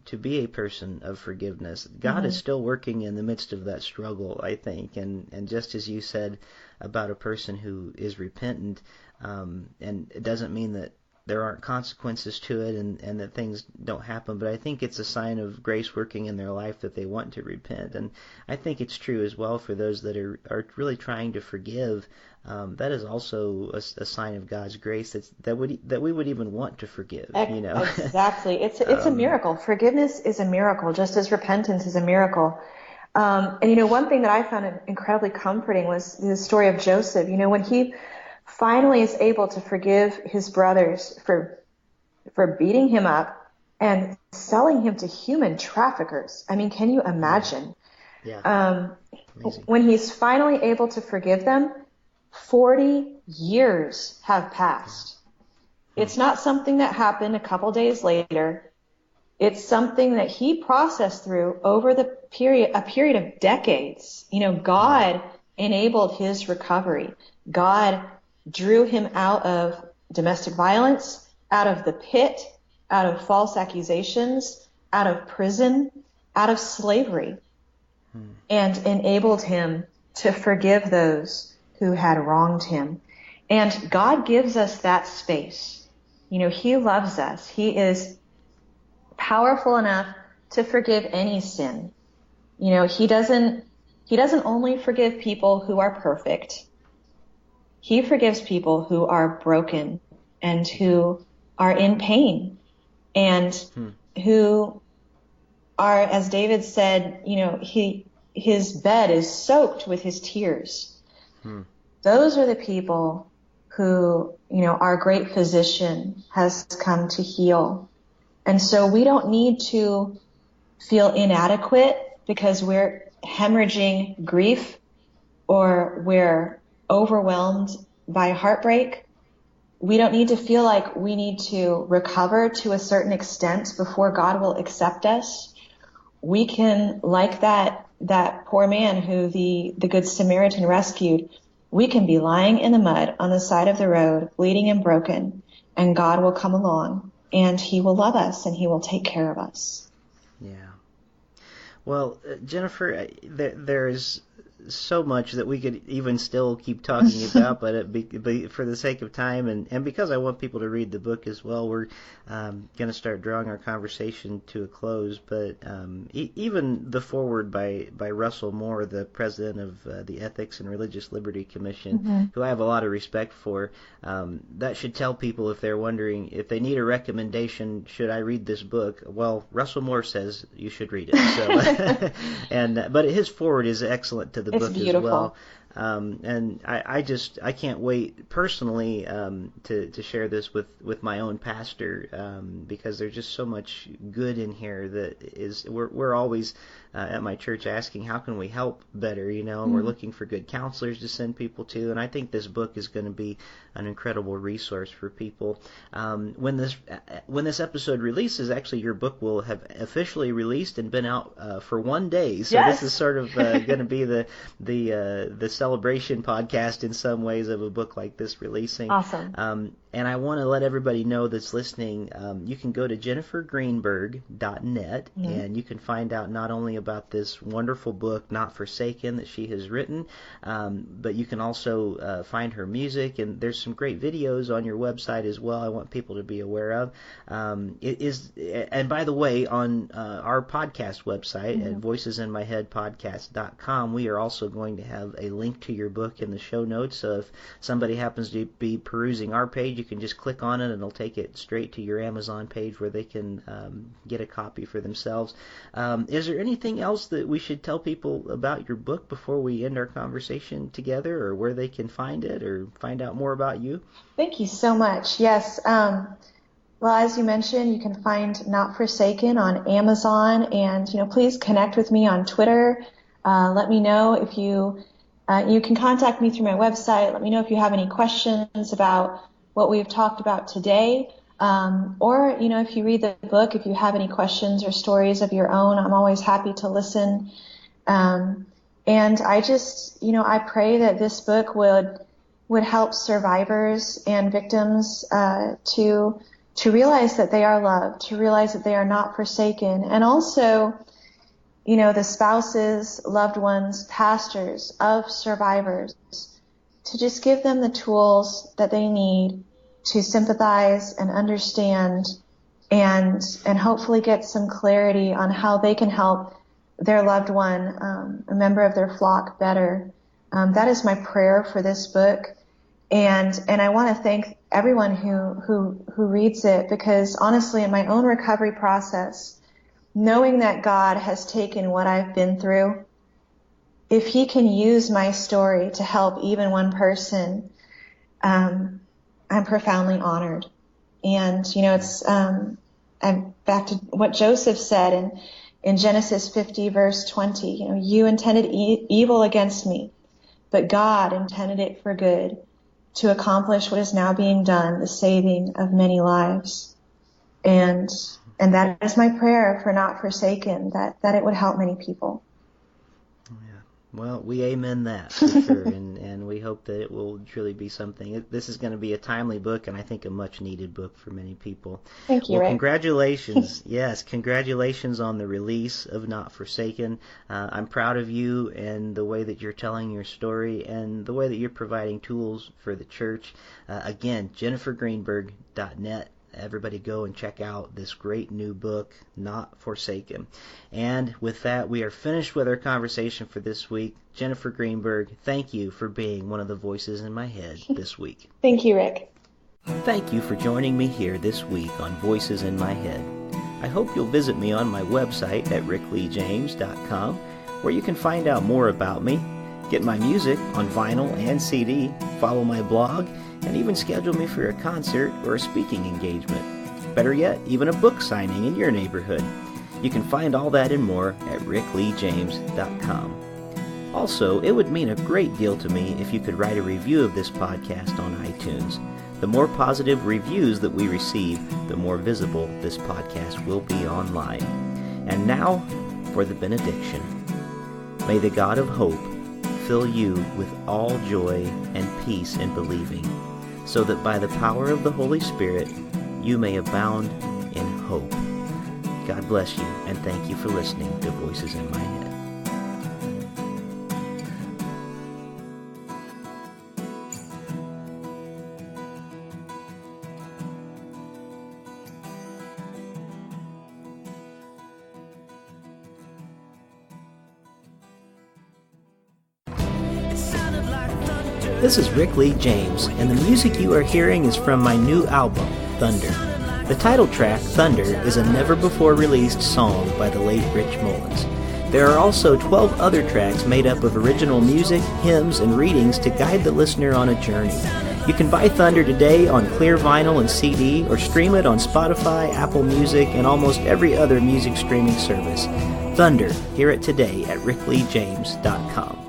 to be a person of forgiveness, God is still working in the midst of that struggle, I think. And just as you said about a person who is repentant, and it doesn't mean that there aren't consequences to it and that things don't happen, but I think it's a sign of grace working in their life that they want to repent. And I think it's true as well for those that are really trying to forgive. That is also a sign of God's grace that we would even want to forgive. Exactly. It's a miracle. Forgiveness is a miracle, just as repentance is a miracle. And one thing that I found incredibly comforting was the story of Joseph. When he finally is able to forgive his brothers for beating him up and selling him to human traffickers. I mean, can you imagine? Yeah. When he's finally able to forgive them, 40 years have passed. It's not something that happened a couple days later. It's something that he processed through over a period of decades. God enabled his recovery. God drew him out of domestic violence, out of the pit, out of false accusations, out of prison, out of slavery, and enabled him to forgive those who had wronged him. And God gives us that space. He loves us. He is powerful enough to forgive any sin. He doesn't only forgive people who are perfect. He forgives people who are broken and who are in pain and who are, as David said, his bed is soaked with his tears. Those are the people who, our great physician has come to heal. And so we don't need to feel inadequate because we're hemorrhaging grief or we're overwhelmed by heartbreak, we don't need to feel like we need to recover to a certain extent before God will accept us. We can, like that poor man who the Good Samaritan rescued, we can be lying in the mud on the side of the road, bleeding and broken, and God will come along and he will love us and he will take care of us. Yeah. Well, Jennifer, there's so much that we could even still keep talking about, but for the sake of time and because I want people to read the book as well, we're going to start drawing our conversation to a close. But even the foreword by Russell Moore, the president of the Ethics and Religious Liberty Commission, who I have a lot of respect for, that should tell people, if they're wondering if they need a recommendation, should I read this book? Well, Russell Moore says you should read it. So, but his foreword is excellent to the book as well. And I can't wait personally to share this with my own pastor, because there's just so much good in here that is we're always at my church asking how can we help better, and we're looking for good counselors to send people to, and I think this book is going to be an incredible resource for people. When this episode releases, actually your book will have officially released and been out for 1 day, so yes. This is sort of going to be the celebration podcast in some ways of a book like this releasing. Awesome. And I want to let everybody know that's listening, you can go to jennifergreenberg.net and you can find out not only about this wonderful book, Not Forsaken, that she has written, but you can also find her music, and there's some great videos on your website as well I want people to be aware of. And by the way, on our podcast website at voicesinmyheadpodcast.com, we are also going to have a link to your book in the show notes, so if somebody happens to be perusing our page, you can just click on it and it'll take it straight to your Amazon page where they can get a copy for themselves. Is there anything else that we should tell people about your book before we end our conversation together, or where they can find it or find out more about you? Thank you so much. Yes. Well, as you mentioned, you can find Not Forsaken on Amazon, and please connect with me on Twitter. Let me know if you can contact me through my website. Let me know if you have any questions about what we've talked about today. Or, if you read the book, if you have any questions or stories of your own, I'm always happy to listen. And I just, I pray that this book would help survivors and victims to realize that they are loved, to realize that they are not forsaken. And also, the spouses, loved ones, pastors of survivors, to just give them the tools that they need to sympathize and understand and hopefully get some clarity on how they can help their loved one, a member of their flock, better. That is my prayer for this book. And I want to thank everyone who reads it, because honestly, in my own recovery process, knowing that God has taken what I've been through, if he can use my story to help even one person, I'm profoundly honored. And, it's, I'm back to what Joseph said in Genesis 50 verse 20, you intended evil against me, but God intended it for good, to accomplish what is now being done, the saving of many lives. And that is my prayer for Not Forsaken, that it would help many people. Well, we amen that for sure, and we hope that it will truly be something. This is going to be a timely book, and I think a much-needed book for many people. Thank you, Well, Rick. Congratulations. Yes, congratulations on the release of Not Forsaken. I'm proud of you and the way that you're telling your story and the way that you're providing tools for the church. Again, jennifergreenberg.net. Everybody go and check out this great new book, Not Forsaken. And with that, we are finished with our conversation for this week. Jennifer Greenberg, thank you for being one of the voices in my head this week. Thank you, Rick. Thank you for joining me here this week on Voices in My Head. I hope you'll visit me on my website at rickleejames.com, where you can find out more about me, get my music on vinyl and CD, follow my blog, and even schedule me for a concert or a speaking engagement. Better yet, even a book signing in your neighborhood. You can find all that and more at rickleejames.com. Also, it would mean a great deal to me if you could write a review of this podcast on iTunes. The more positive reviews that we receive, the more visible this podcast will be online. And now for the benediction. May the God of hope fill you with all joy and peace in believing, so that by the power of the Holy Spirit you may abound in hope. God bless you, and thank you for listening to Voices in My Head. This is Rick Lee James, and the music you are hearing is from my new album, Thunder. The title track, Thunder, is a never-before-released song by the late Rich Mullins. There are also 12 other tracks made up of original music, hymns, and readings to guide the listener on a journey. You can buy Thunder today on clear vinyl and CD, or stream it on Spotify, Apple Music, and almost every other music streaming service. Thunder, hear it today at rickleejames.com.